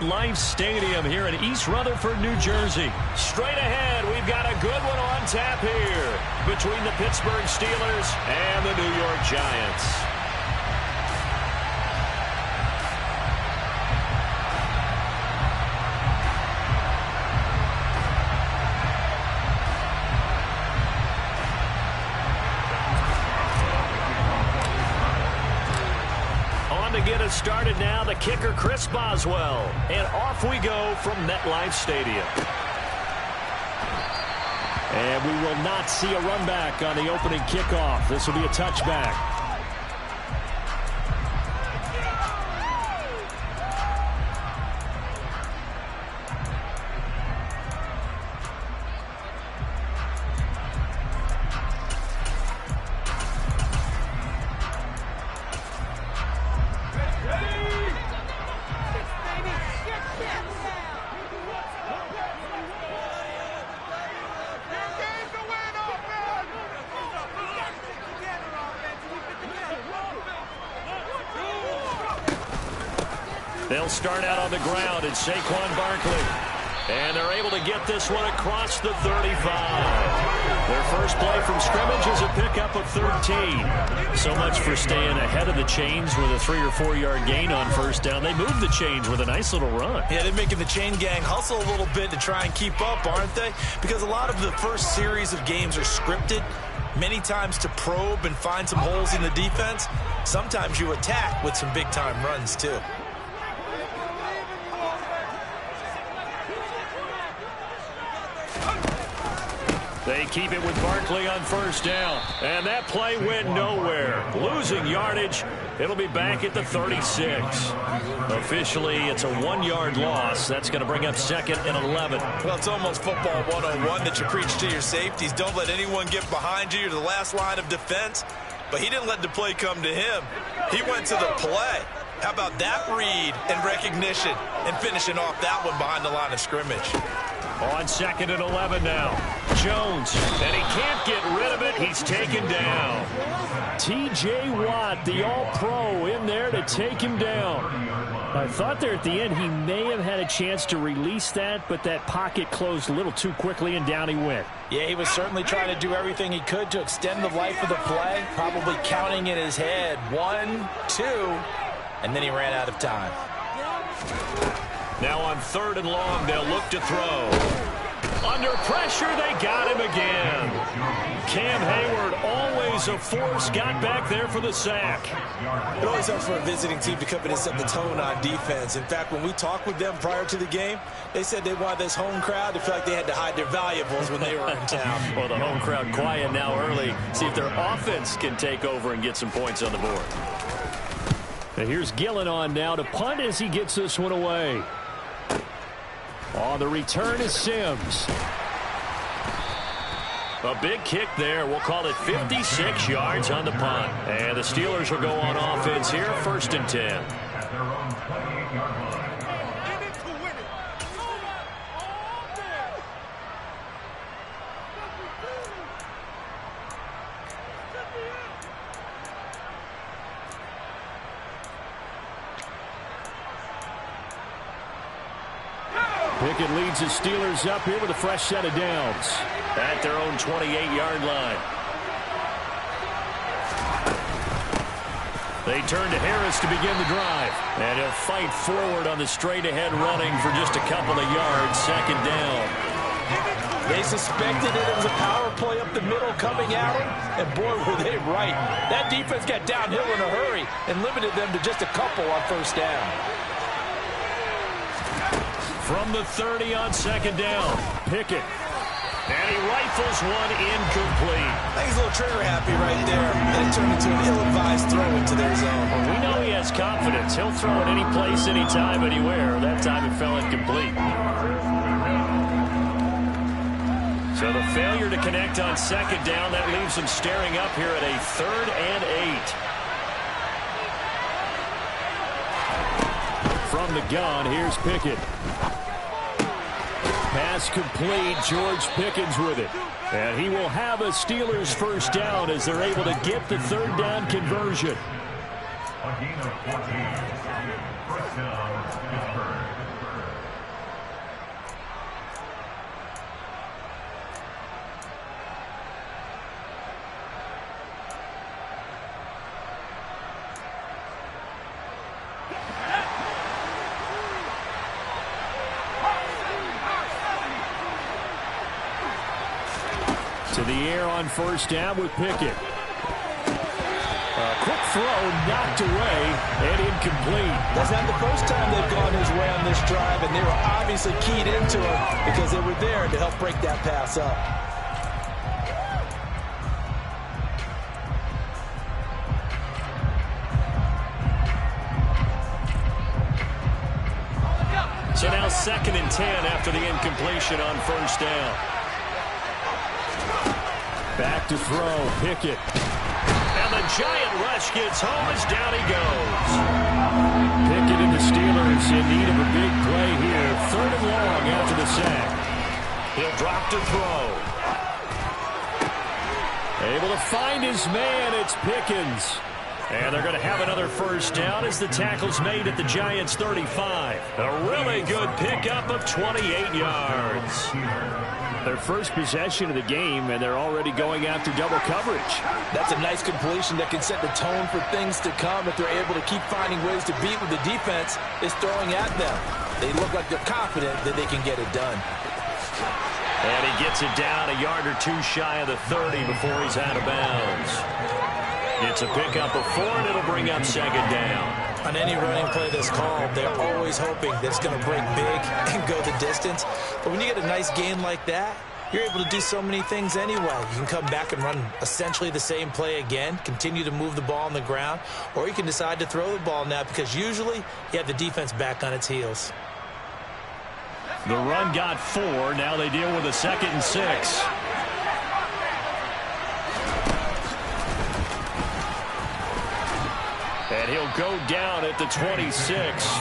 Life Stadium here in East Rutherford, New Jersey. Straight ahead, we've got a good one on tap here between the Pittsburgh Steelers and the New York Giants. To get us started now, the kicker, Chris Boswell. And off we go from MetLife Stadium. And we will not see a run back on the opening kickoff. This will be a touchback. They'll start out on the ground in Saquon Barkley. And they're able to get this one across the 35. Their first play from scrimmage is a pickup of 13. So much for staying ahead of the chains with a 3 or 4 yard gain on first down. They moved the chains with a nice little run. Yeah, they're making the chain gang hustle a little bit to try and keep up, aren't they? Because a lot of the first series of games are scripted, many times to probe and find some holes in the defense. Sometimes you attack with some big-time runs, too. They keep it with Barkley on first down. And that play went nowhere. Losing yardage. It'll be back at the 36. Officially, it's a 1 yard loss. That's going to bring up 2nd and 11. Well, it's almost football 101 that you preach to your safeties. Don't let anyone get behind you. You're the last line of defense. But he didn't let the play come to him. He went to the play. How about that read and recognition and finishing off that one behind the line of scrimmage? On 2nd and 11 now. Jones, and he can't get rid of it. He's taken down. T.J. Watt, the All-Pro, in there to take him down. I thought there at the end he may have had a chance to release that, but that pocket closed a little too quickly, and down he went. Yeah, he was certainly trying to do everything he could to extend the life of the play, probably counting in his head 1, 2, and then he ran out of time. Now on 3rd and long, they'll look to throw. Under pressure, they got him again. Cam Hayward, always a force, got back there for the sack. It always helps for a visiting team to come in and set the tone on defense. In fact, when we talked with them prior to the game, they said they wanted this home crowd to feel like they had to hide their valuables when they were in town. Well, the home crowd quiet now early. See if their offense can take over and get some points on the board. And here's Gillen on now to punt as he gets this one away. On the return is Sims. A big kick there. We'll call it 56 yards on the punt. And the Steelers will go on offense here, 1st and 10. Pickett leads the Steelers up here with a fresh set of downs at their own 28-yard line. They turn to Harris to begin the drive. And he'll fight forward on the straight-ahead running for just a couple of yards. 2nd down. They suspected it was a power play up the middle coming at them, and boy, were they right. That defense got downhill in a hurry and limited them to just a couple on first down. From the 30 on 2nd down, Pickett. And he rifles one incomplete. I think he's a little trigger happy right there. And it turned into an ill-advised throw into their zone. Well, we know he has confidence. He'll throw it any place, anytime, anywhere. That time it fell incomplete. So the failure to connect on 2nd down, that leaves him staring up here at a 3rd and 8. From the gun, here's Pickett. Pass complete. George Pickens with it. And he will have a Steelers first down as they're able to get the 3rd down conversion. To the air on first down with Pickett. Quick throw, knocked away, and incomplete. That's not the first time they've gone his way on this drive, and they were obviously keyed into it because they were there to help break that pass up. So now 2nd and 10 after the incompletion on first down. Back to throw, Pickett. And the giant rush gets home as down he goes. Pickett and the Steelers in need of a big play here. 3rd and long after the sack. He'll drop to throw. Able to find his man, it's Pickens. And they're going to have another first down as the tackle's made at the Giants' 35. A really good pickup of 28 yards. Their first possession of the game, and they're already going after double coverage. That's a nice completion that can set the tone for things to come if they're able to keep finding ways to beat what the defense is throwing at them. They look like they're confident that they can get it done. And he gets it down a yard or 2 shy of the 30 before he's out of bounds. It's a pickup of 4, and it'll bring up 2nd down. On any running play that's called, they're always hoping that it's going to break big and go the distance. But when you get a nice game like that, you're able to do so many things anyway. You can come back and run essentially the same play again, continue to move the ball on the ground, or you can decide to throw the ball now because usually you have the defense back on its heels. The run got 4. Now they deal with a 2nd and 6. And he'll go down at the 26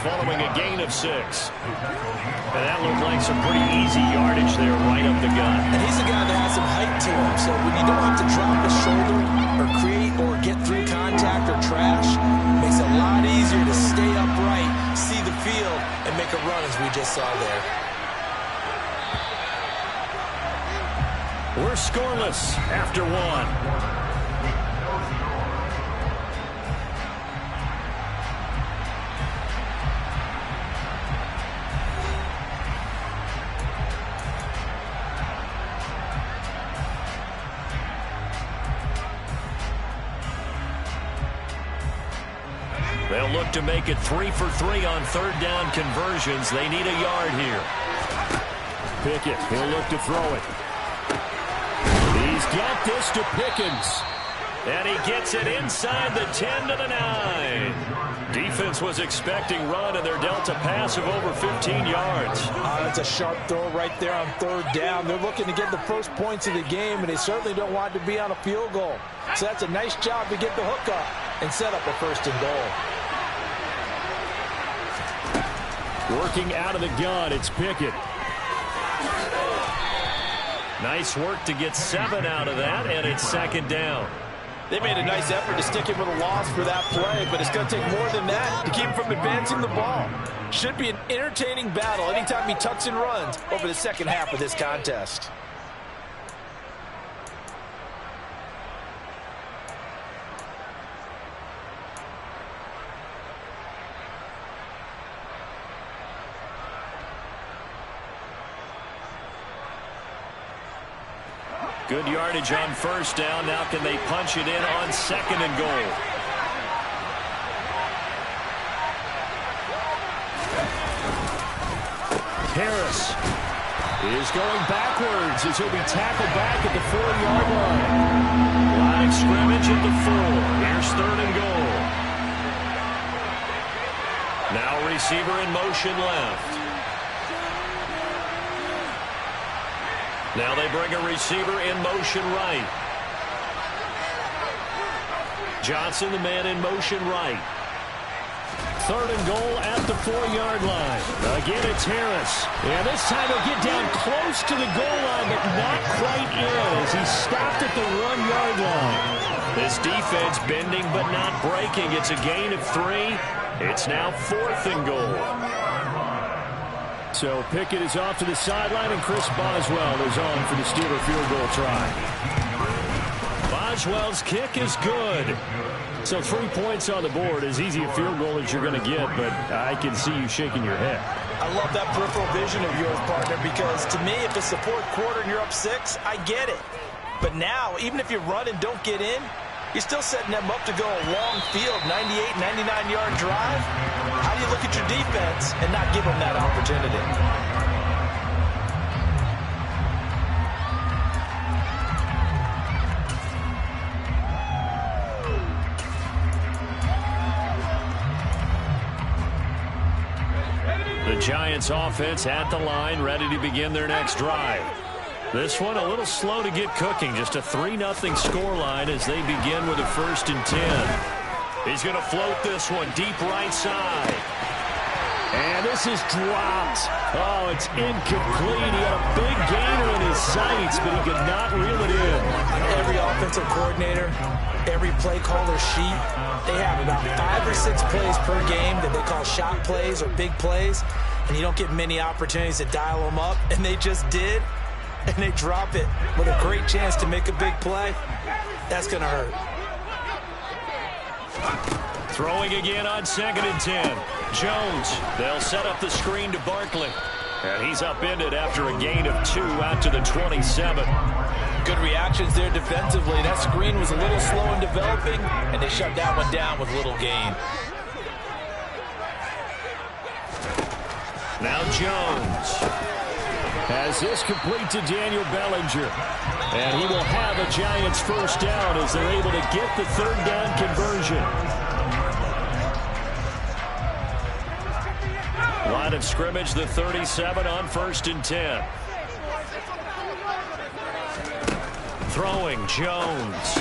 following a gain of 6. And that looked like some pretty easy yardage there right up the gut. And he's a guy that has some height to him, so when you don't have to drop a shoulder or create or get through contact or trash, it makes it a lot easier to stay upright, see the field, and make a run as we just saw there. We're scoreless after 1. They'll look to make it 3 for 3 on 3rd down conversions. They need a yard here. Pickett, he'll look to throw it. He's got this to Pickens. And he gets it inside the 10 to the 9. Defense was expecting run, and they're dealt a pass of over 15 yards. That's a sharp throw right there on 3rd down. They're looking to get the first points of the game, and they certainly don't want to be on a field goal. So that's a nice job to get the hook up and set up a 1st and goal. Working out of the gun, it's Pickett. Nice work to get 7 out of that, and it's 2nd down. They made a nice effort to stick him with a loss for that play, but it's going to take more than that to keep him from advancing the ball. Should be an entertaining battle anytime he tucks and runs over the 2nd half of this contest. Good yardage on 1st down. Now can they punch it in on 2nd and goal? Harris is going backwards as he'll be tackled back at the 4-yard line. Line of scrimmage at the 4. Here's 3rd and goal. Now receiver in motion left. Now they bring a receiver in motion right. Johnson, the man in motion right. 3rd and goal at the 4-yard line. Again, it's Harris. And this time he'll get down close to the goal line, but not quite in as he stopped at the 1-yard line. This defense bending but not breaking. It's a gain of 3. It's now 4th and goal. So Pickett is off to the sideline, and Chris Boswell is on for the Steeler field goal try. Boswell's kick is good. So 3 points on the board, as easy a field goal as you're going to get, but I can see you shaking your head. I love that peripheral vision of yours, partner, because to me, if it's the 4th quarter and you're up 6, I get it. But now, even if you run and don't get in, you're still setting them up to go a long field, 98, 99-yard drive. How do you look at your defense and not give them that opportunity? The Giants offense at the line, ready to begin their next drive. This one a little slow to get cooking. Just a 3-0 scoreline as they begin with a 1st and 10. He's going to float this one deep right side. And this is dropped. Oh, it's incomplete. He had a big gainer in his sights, but he could not reel it in. Every offensive coordinator, every play caller sheet, they have about 5 or 6 plays per game that they call shot plays or big plays, and you don't get many opportunities to dial them up, and they just did, and they drop it with a great chance to make a big play. That's going to hurt. Throwing again on 2nd and 10. Jones, they'll set up the screen to Barkley. And he's upended after a gain of 2 out to the 27. Good reactions there defensively. That screen was a little slow in developing, and they shut that one down with little gain. Now Jones has this complete to Daniel Bellinger. And he will have a Giants 1st down as they're able to get the 3rd down conversion. Line of scrimmage, the 37 on 1st and 10. Throwing, Jones.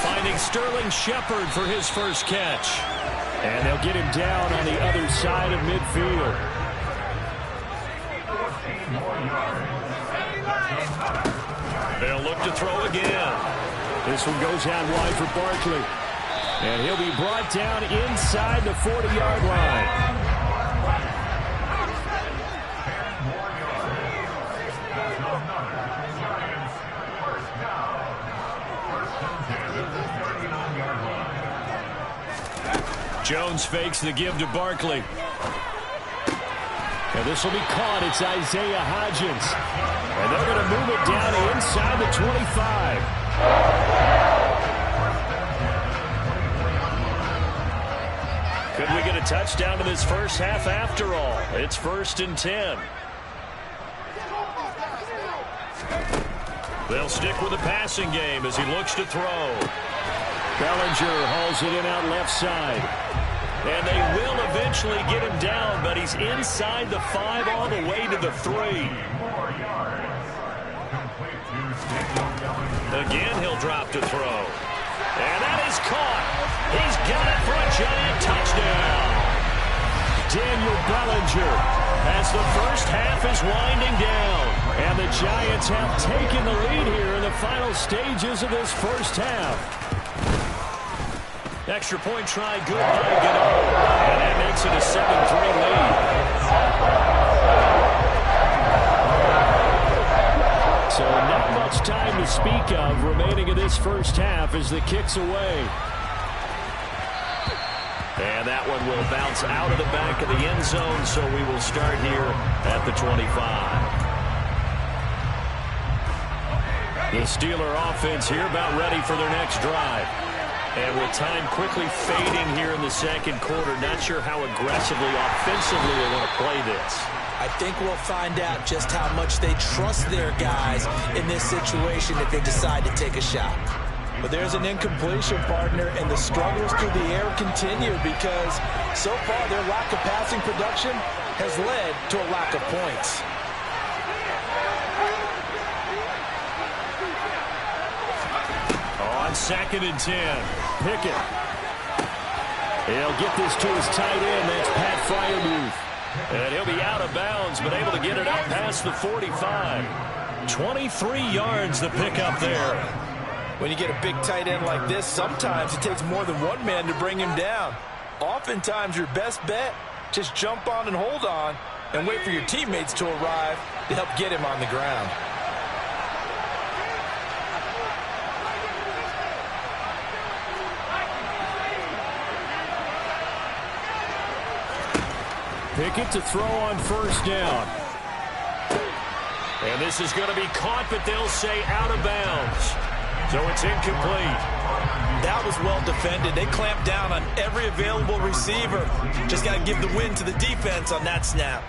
Finding Sterling Shepard for his first catch. And they'll get him down on the other side of midfield. They'll look to throw again. This one goes out wide for Barkley. And he'll be brought down inside the 40-yard line. Jones fakes the give to Barkley. And this will be caught. It's Isaiah Hodgins. And they're going to move it down inside the 25. Could we get a touchdown in this first half after all? It's 1st and 10. They'll stick with the passing game as he looks to throw. Bellinger hauls it in out left side. And they will eventually get him down, but he's inside the 5 all the way to the 3. Again, he'll drop to throw. And that is caught. He's got it for a Giant touchdown. Daniel Bellinger as the first half is winding down. And the Giants have taken the lead here in the final stages of this first half. Extra point try good by Gano. And that makes it a 7-3 lead. So not much time to speak of remaining in this first half as the kick's away. And that one will bounce out of the back of the end zone, so we will start here at the 25. The Steeler offense here about ready for their next drive. And with time quickly fading here in the second quarter, not sure how aggressively, offensively they want to play this. I think we'll find out just how much they trust their guys in this situation if they decide to take a shot. But there's an incompletion, partner, and the struggles through the air continue because so far their lack of passing production has led to a lack of points. On 2nd and 10, Pickett. He'll get this to his tight end. That's Pat Freiermuth. And he'll be out of bounds, but able to get it out past the 45. 23 yards the pickup there. When you get a big tight end like this, sometimes it takes more than one man to bring him down. Oftentimes, your best bet, just jump on and hold on and wait for your teammates to arrive to help get him on the ground. Pickett to throw on 1st down. And this is going to be caught, but they'll say out of bounds. So it's incomplete. That was well defended. They clamped down on every available receiver. Just got to give the win to the defense on that snap.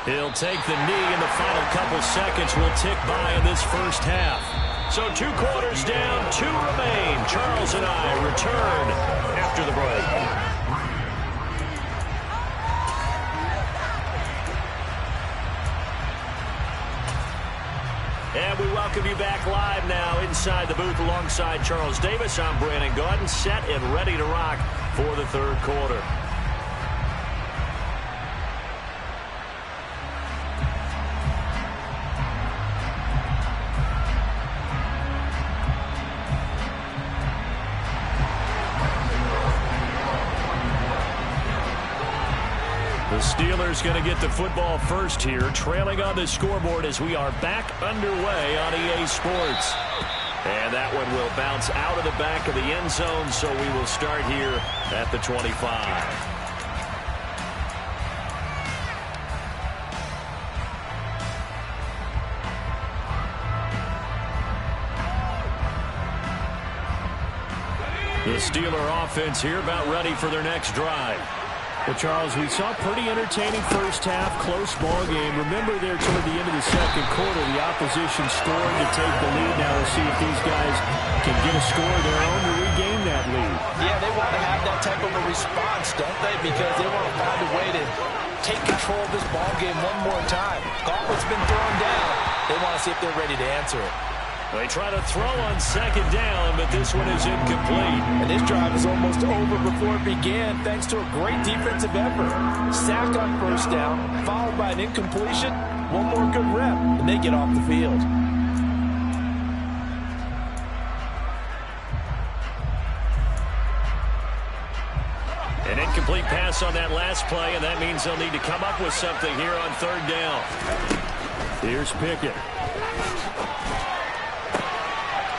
He'll take the knee, and the final couple seconds will tick by in this first half. So 2 quarters down, 2 remain. Charles and I return after the break. And we welcome you back live now inside the booth alongside Charles Davis. I'm Brandon Gaudin, set and ready to rock for the third quarter. The Steelers going to get the football first here, trailing on the scoreboard as we are back underway on EA Sports. And that one will bounce out of the back of the end zone, so we will start here at the 25. The Steeler offense here about ready for their next drive. Well, Charles, we saw a pretty entertaining first half, close ball game. Remember there toward the end of the second quarter, the opposition scored to take the lead. Now we'll see if these guys can get a score of their own to regain that lead. Yeah, they want to have that type of a response, don't they? Because they want to find a way to take control of this ball game one more time. Gauntlet's been thrown down. They want to see if they're ready to answer it. They try to throw on second down, but this one is incomplete. And this drive is almost over before it began, thanks to a great defensive effort. Sacked on first down, followed by an incompletion. One more good rep, and they get off the field. An incomplete pass on that last play, and that means they'll need to come up with something here on third down. Here's Pickett.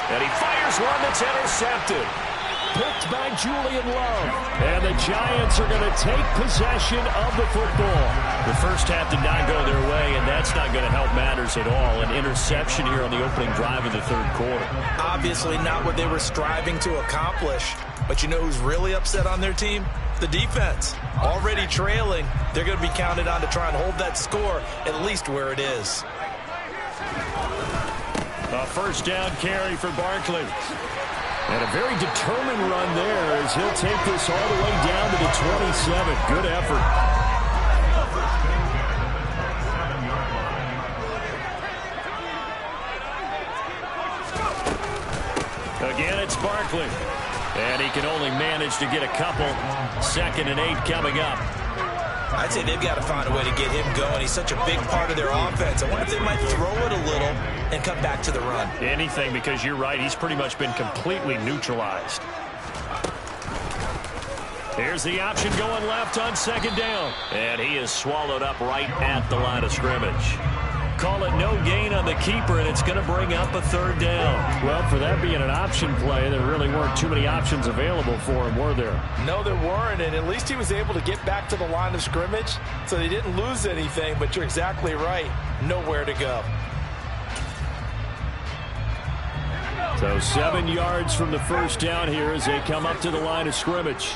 And he fires one that's intercepted. Picked by Julian Love. And the Giants are going to take possession of the football. The first half did not go their way, and that's not going to help matters at all. An interception here on the opening drive of the third quarter. Obviously not what they were striving to accomplish. But you know who's really upset on their team? The defense. Already trailing, they're going to be counted on to try and hold that score at least where it is. A first down carry for Barkley. And a very determined run there as he'll take this all the way down to the 27. Good effort. Again, it's Barkley. And he can only manage to get a couple. 2nd and 8 coming up. I'd say they've got to find a way to get him going. He's such a big part of their offense. I wonder if they might throw it a little and come back to the run. Anything, because you're right. He's pretty much been completely neutralized. Here's the option going left on 2nd down. And he is swallowed up right at the line of scrimmage. Call it no gain on the keeper, and it's going to bring up a 3rd down. Well, for that being an option play, there really weren't too many options available for him, were there? No, there weren't, and at least he was able to get back to the line of scrimmage, so they didn't lose anything, but you're exactly right. Nowhere to go. So 7 yards from the first down here as they come up to the line of scrimmage.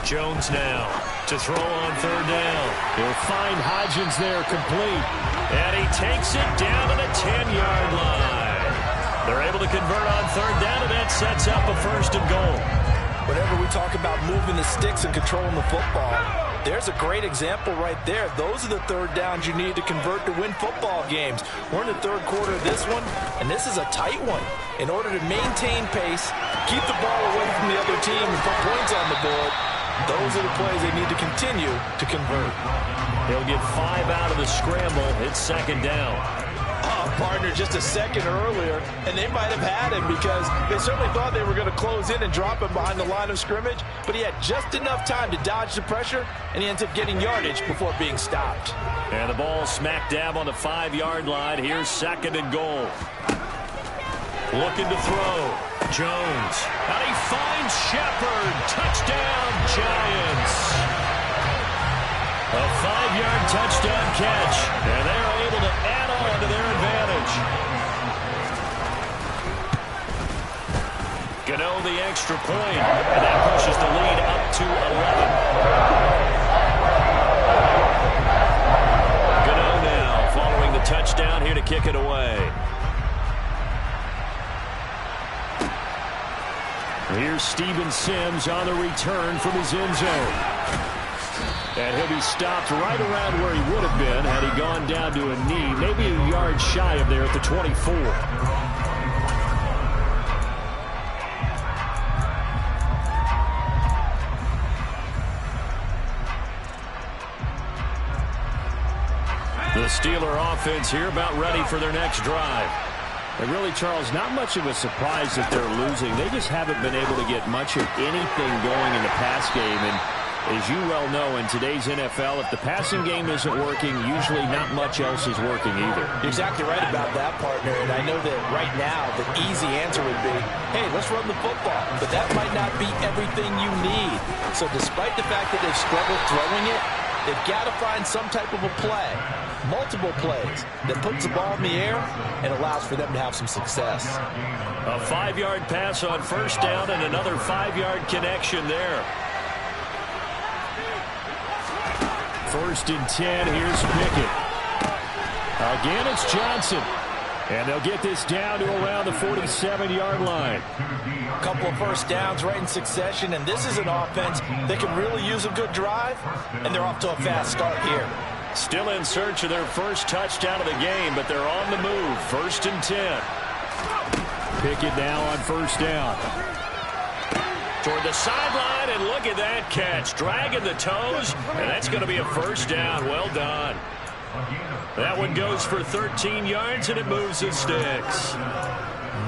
Jones now to throw on 3rd down. He'll find Hodgins there complete. And he takes it down to the 10-yard line. They're able to convert on 3rd down, and that sets up a 1st and goal. Whenever we talk about moving the sticks and controlling the football, there's a great example right there. Those are the 3rd downs you need to convert to win football games. We're in the 3rd quarter of this one, and this is a tight one. In order to maintain pace, keep the ball away from the other team, and put points on the board, those are the plays they need to continue to convert. He'll get 5 out of the scramble. It's 2nd down. partner just a second earlier, and they might have had him because they certainly thought they were going to close in and drop him behind the line of scrimmage, but he had just enough time to dodge the pressure, and he ends up getting yardage before being stopped. And the ball smack dab on the 5-yard line. Here's 2nd and goal. Looking to throw. Jones. And he finds Shepard. Touchdown, Giants. A 5-yard touchdown catch. And they're able to add on to their advantage. Gano the extra point. And that pushes the lead up to 11. Gano now following the touchdown here to kick it away. Here's Steven Sims on the return from his end zone. And he'll be stopped right around where he would have been had he gone down to a knee, maybe a yard shy of there at the 24. The Steeler offense here about ready for their next drive. And really, Charles, not much of a surprise that they're losing. They just haven't been able to get much of anything going in the pass game. And as you well know, in today's NFL, if the passing game isn't working, usually not much else is working either. You're exactly right about that, partner. And I know that right now the easy answer would be, hey, let's run the football. But that might not be everything you need. So despite the fact that they've struggled throwing it, they've got to find some type of a play, multiple plays, that puts the ball in the air and allows for them to have some success. A 5-yard pass on 1st down and another 5-yard connection there. 1st and 10, here's Pickett. Again, it's Johnson. And they'll get this down to around the 47-yard line. A couple of 1st downs right in succession, and this is an offense that can really use a good drive, and they're off to a fast start here. Still in search of their first touchdown of the game, but they're on the move. 1st and 10. Pickett now on 1st down. Toward the sideline, and look at that catch. Dragging the toes, and that's going to be a 1st down. Well done. That one goes for 13 yards, and it moves the sticks.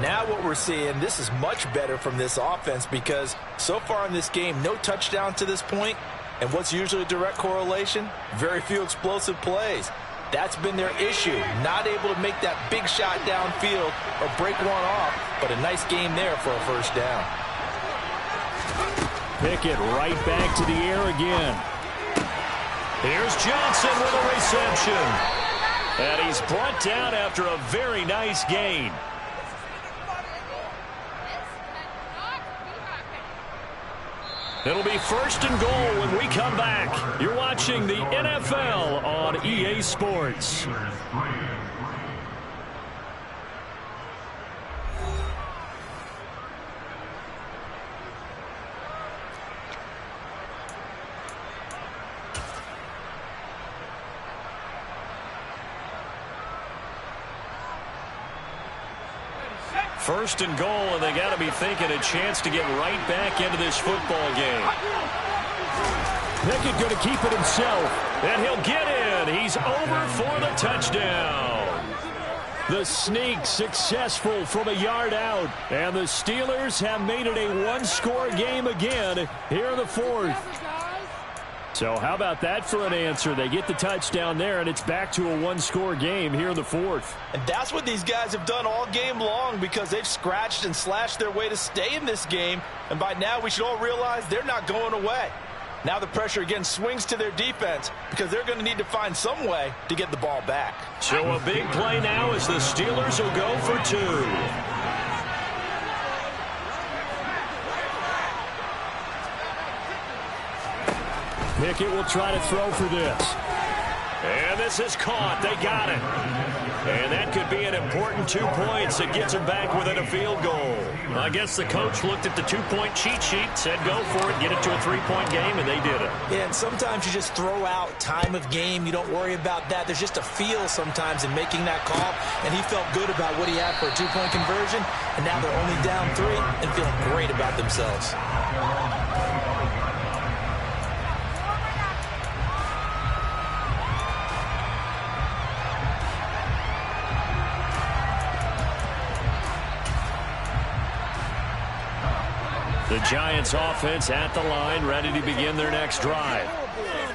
Now what we're seeing, this is much better from this offense because so far in this game, no touchdown to this point. And what's usually a direct correlation? Very few explosive plays. That's been their issue. Not able to make that big shot downfield or break one off, but a nice game there for a 1st down. Pickett right back to the air again. Here's Johnson with a reception. And he's brought down after a very nice gain. It'll be 1st and goal when we come back. You're watching the NFL on EA Sports. First and goal, and they got to be thinking a chance to get right back into this football game. Pickett going to keep it himself, and he'll get in. He's over for the touchdown. The sneak successful from a yard out, and the Steelers have made it a 1-score game again here in the 4th. So how about that for an answer? They get the touchdown there, and it's back to a 1-score game here in the 4th. And that's what these guys have done all game long because they've scratched and slashed their way to stay in this game. And by now, we should all realize they're not going away. Now the pressure again swings to their defense because they're going to need to find some way to get the ball back. So a big play now as the Steelers will go for 2. Pickett will try to throw for this. And this is caught. They got it. And that could be an important 2 points that gets them back within a field goal. I guess the coach looked at the 2-point cheat sheet, said go for it, get it to a 3-point game, and they did it. Yeah, and sometimes you just throw out time of game. You don't worry about that. There's just a feel sometimes in making that call, and he felt good about what he had for a 2-point conversion, and now they're only down 3 and feeling great about themselves. The Giants offense at the line, ready to begin their next drive.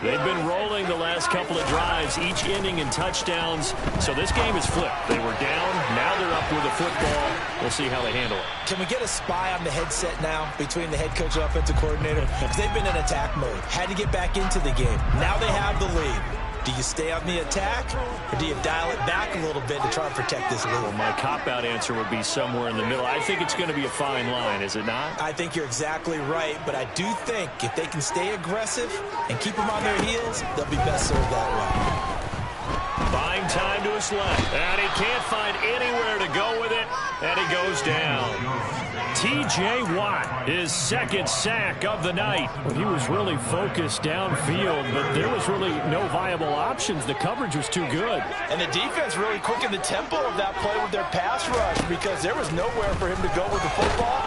They've been rolling the last couple of drives, each ending in touchdowns. So this game is flipped. They were down. Now they're up with the football. We'll see how they handle it. Can we get a spy on the headset now between the head coach and offensive coordinator? Because they've been in attack mode. Had to get back into the game. Now they have the lead. Do you stay on the attack, or do you dial it back a little bit to try and protect this lead? Well, my cop-out answer would be somewhere in the middle. I think it's going to be a fine line, is it not? I think you're exactly right, but I do think if they can stay aggressive and keep them on their heels, they'll be best served that way. Buying time to his left, and he can't find anywhere to go with it, and he goes down. T.J. Watt, his second sack of the night. Well, he was really focused downfield, but there was really no viable options. The coverage was too good. And the defense really quickened the tempo of that play with their pass rush because there was nowhere for him to go with the football.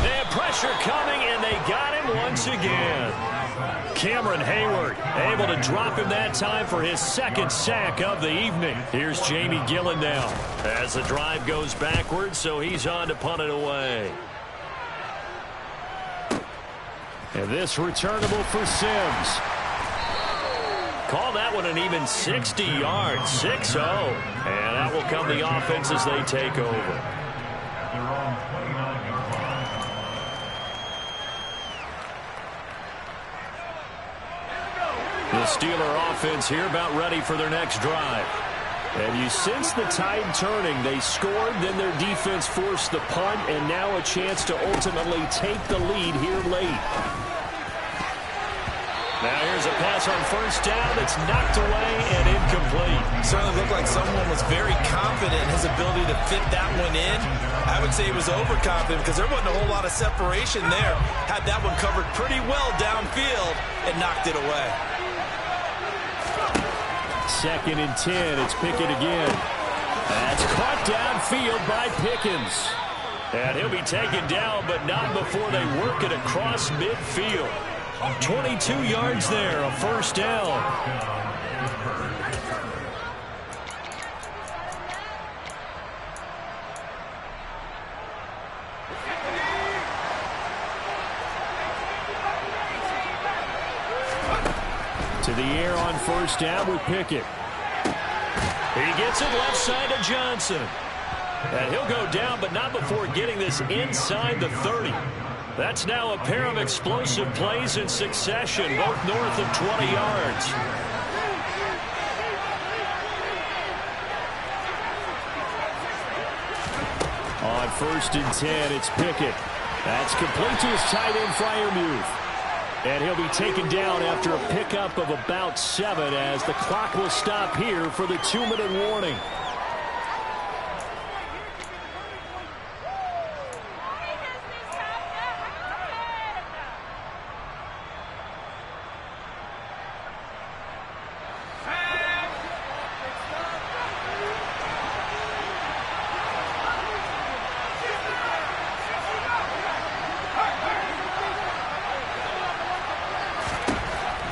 They had pressure coming, and they got him once again. Cameron Hayward able to drop him that time for his second sack of the evening. Here's Jamie Gillen now as the drive goes backwards, so he's on to punt it away. And this returnable for Sims. Call that one an even 60 yards, 6-0. And that will come the offense as they take over. The Steeler offense here about ready for their next drive. And you sense the tide turning. They scored, then their defense forced the punt, and now a chance to ultimately take the lead here late. Now here's a pass on first down. It's knocked away and incomplete. Certainly looked like someone was very confident in his ability to fit that one in. I would say he was overconfident because there wasn't a whole lot of separation there. Had that one covered pretty well downfield and knocked it away. 2nd and 10. It's Pickett again. That's caught downfield by Pickens. And he'll be taken down, but not before they work it across midfield. 22 yards there, a first down. To the air on first down with Pickett. He gets it left side to Johnson. And he'll go down, but not before getting this inside the 30. That's now a pair of explosive plays in succession, both north of 20 yards. On 1st and 10, it's Pickett. That's complete to his tight end, Freiermuth. And he'll be taken down after a pickup of about 7 as the clock will stop here for the 2-minute warning.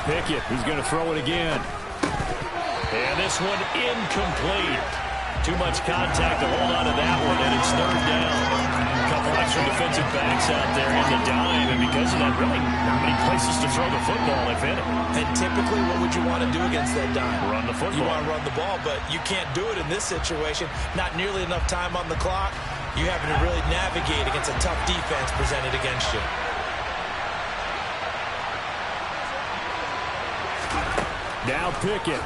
Pickett, he's going to throw it again. And this one incomplete. Too much contact to hold on to that one, and it's 3rd down. A couple extra defensive backs out there in the dime, and because of that, really not many places to throw the football, if any. And typically, what would you want to do against that dime? Run the football. You want to run the ball, but you can't do it in this situation. Not nearly enough time on the clock. You having to really navigate against a tough defense presented against you. Now Pickett.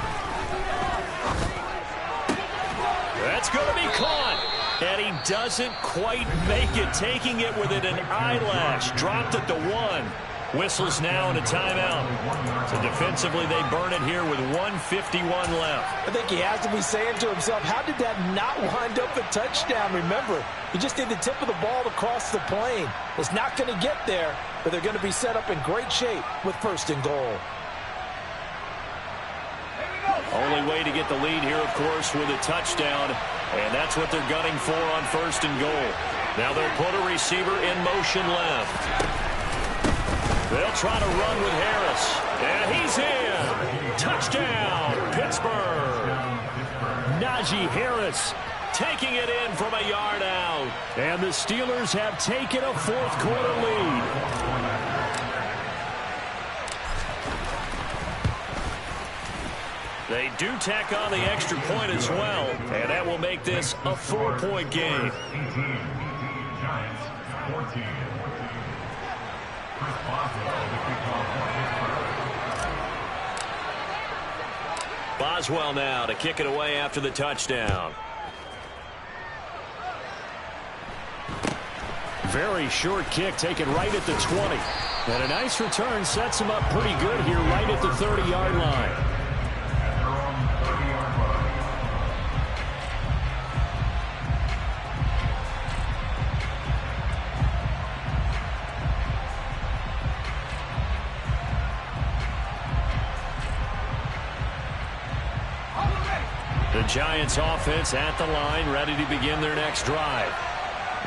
That's going to be caught. And he doesn't quite make it, taking it within an eyelash. Dropped at the 1. Whistles now and a timeout. So defensively, they burn it here with 1:51 left. I think he has to be saying to himself, how did that not wind up a touchdown? Remember, you just need the tip of the ball to cross the plane. It's not going to get there, but they're going to be set up in great shape with 1st and goal. Only way to get the lead here, of course, with a touchdown. And that's what they're gunning for on 1st and goal. Now they'll put a receiver in motion left. They'll try to run with Harris. And he's in. Touchdown, Pittsburgh. Najee Harris taking it in from a yard out. And the Steelers have taken a fourth-quarter lead. They do tack on the extra point as well, and that will make this a 4-point game. 18, Giants 14. Chris Boswell, the kickoff for Pittsburgh. Boswell now to kick it away after the touchdown. Very short kick taken right at the 20. And a nice return sets him up pretty good here right at the 30-yard line. The Giants offense at the line, ready to begin their next drive.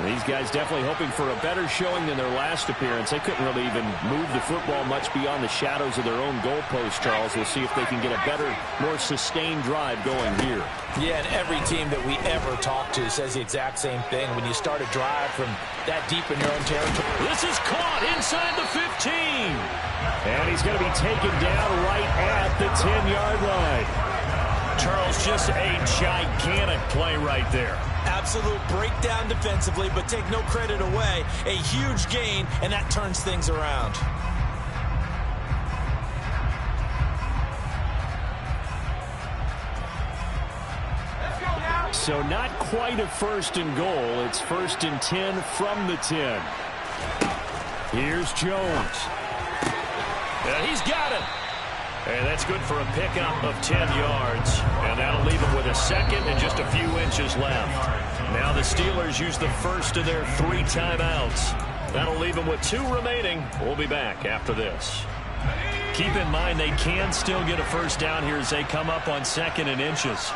These guys definitely hoping for a better showing than their last appearance. They couldn't really even move the football much beyond the shadows of their own goalpost, Charles. We'll see if they can get a better, more sustained drive going here. Yeah, and every team that we ever talk to says the exact same thing. When you start a drive from that deep in your own territory. This is caught inside the 15. And he's going to be taken down right at the 10-yard line. Charles, just a gigantic play right there. Absolute breakdown defensively, but take no credit away. A huge gain, and that turns things around. So not quite a 1st and goal. It's 1st and 10 from the 10. Here's Jones. And he's got it. And that's good for a pickup of 10 yards. And that'll leave him with a second and just a few inches left. Now the Steelers use the first of their 3 timeouts. That'll leave them with 2 remaining. We'll be back after this. Keep in mind they can still get a first down here as they come up on 2nd and inches.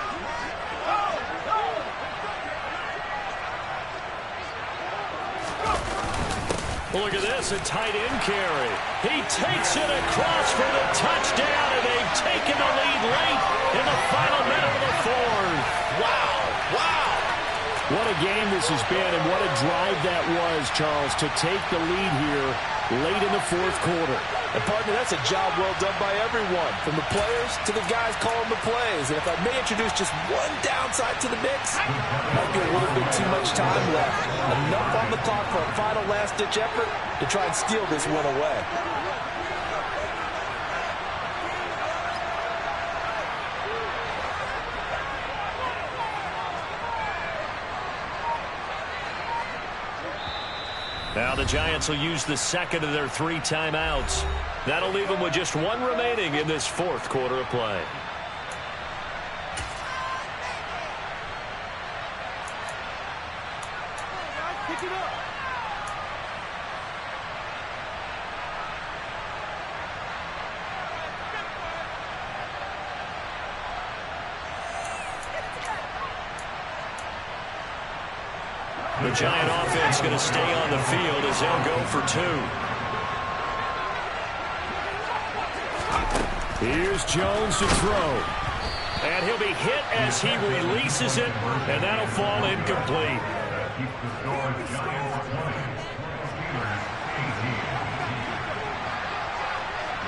Well, look at this, a tight end carry. He takes it across for the touchdown, and they've taken the lead late in the final minute of the 4th. Wow, wow. What a game this has been, and what a drive that was, Charles, to take the lead here late in the 4th quarter. And, partner, that's a job well done by everyone, from the players to the guys calling the plays. And if I may introduce just one downside to the mix, might be a little bit too much time left. Enough on the clock for a final last-ditch effort to try and steal this one away. Now the Giants will use the 2nd of their 3 timeouts. That'll leave them with just 1 remaining in this 4th quarter of play. Pick it up. The Giant offense going to stay on the field as they'll go for 2. Here's Jones to throw. And he'll be hit as he releases it, and that'll fall incomplete.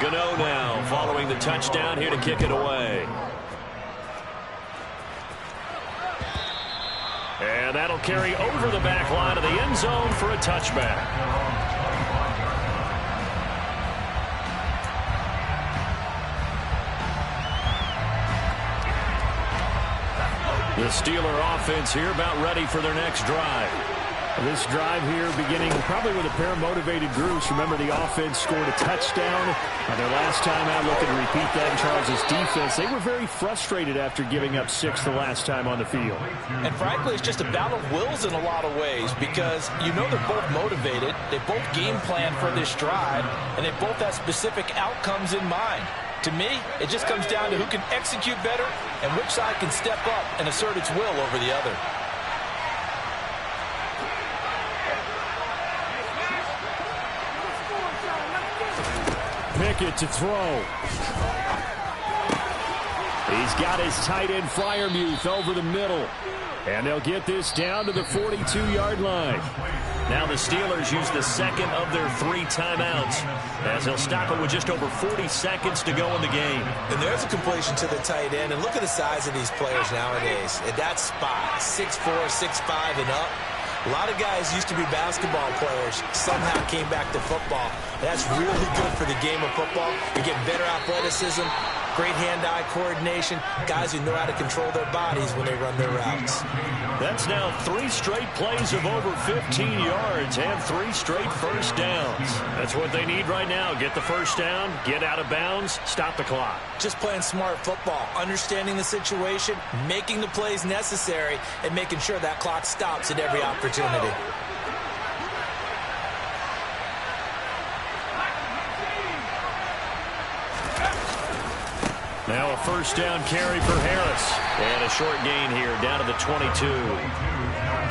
Gano now following the touchdown here to kick it away. And that'll carry over the back line of the end zone for a touchback. The Steeler offense here about ready for their next drive. This drive here beginning probably with a pair of motivated groups. Remember, the offense scored a touchdown their last time out. Looking to repeat that in Charles' defense. They were very frustrated after giving up 6 the last time on the field. And frankly, it's just a battle of wills in a lot of ways, because you know they're both motivated. They both game plan for this drive, and they both have specific outcomes in mind. To me, it just comes down to who can execute better and which side can step up and assert its will over the other. Pickett to throw. He's got his tight end Freiermuth over the middle. And they'll get this down to the 42-yard line. Now the Steelers use the second of their 3 timeouts as they'll stop it with just over 40 seconds to go in the game. And there's a completion to the tight end. And look at the size of these players nowadays. At that spot, 6'4", 6'5", and up. A lot of guys used to be basketball players, somehow came back to football. That's really good for the game of football. You get better athleticism, great hand-eye coordination, guys who know how to control their bodies when they run their routes. That's now 3 straight plays of over 15 yards and 3 straight first downs. That's what they need right now. Get the first down, get out of bounds, stop the clock. Just playing smart football, understanding the situation, making the plays necessary, and making sure that clock stops at every opportunity. Now a first down carry for Harris. And a short gain here down to the 22.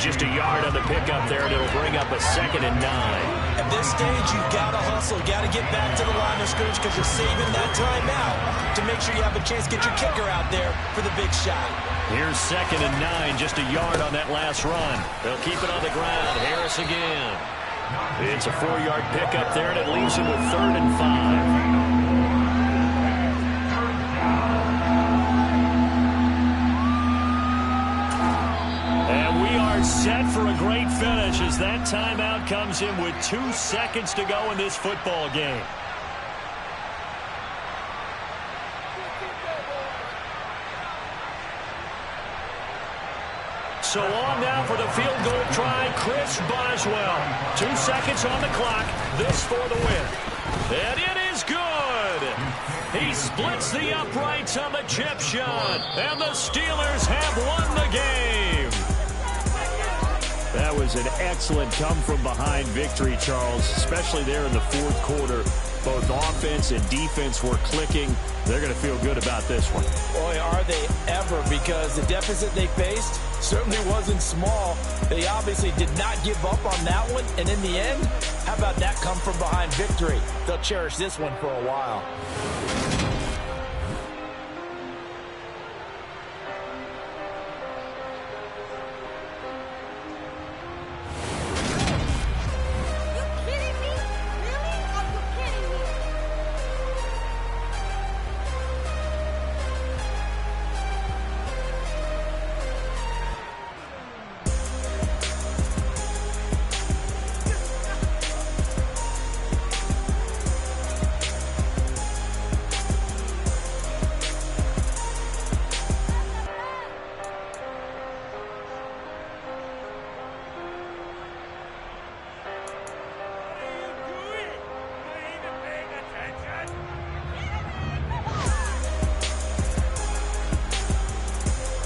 Just a yard on the pickup there, and it'll bring up a 2nd and 9. At this stage, you've got to hustle. Got to get back to the line of scrimmage because you're saving that timeout to make sure you have a chance to get your kicker out there for the big shot. Here's 2nd and 9, just a yard on that last run. They'll keep it on the ground. Harris again. It's a 4-yard pickup there, and it leaves him with 3rd and 5. Set for a great finish as that timeout comes in with 2 seconds to go in this football game. So on now for the field goal try, Chris Boswell. 2 seconds on the clock, this for the win. And it is good. He splits the uprights on the chip shot, and the Steelers have won the game. That was an excellent come-from-behind victory, Charles, especially there in the 4th quarter. Both offense and defense were clicking. They're going to feel good about this one. Boy, are they ever, because the deficit they faced certainly wasn't small. They obviously did not give up on that one, and in the end, how about that come-from-behind victory? They'll cherish this one for a while.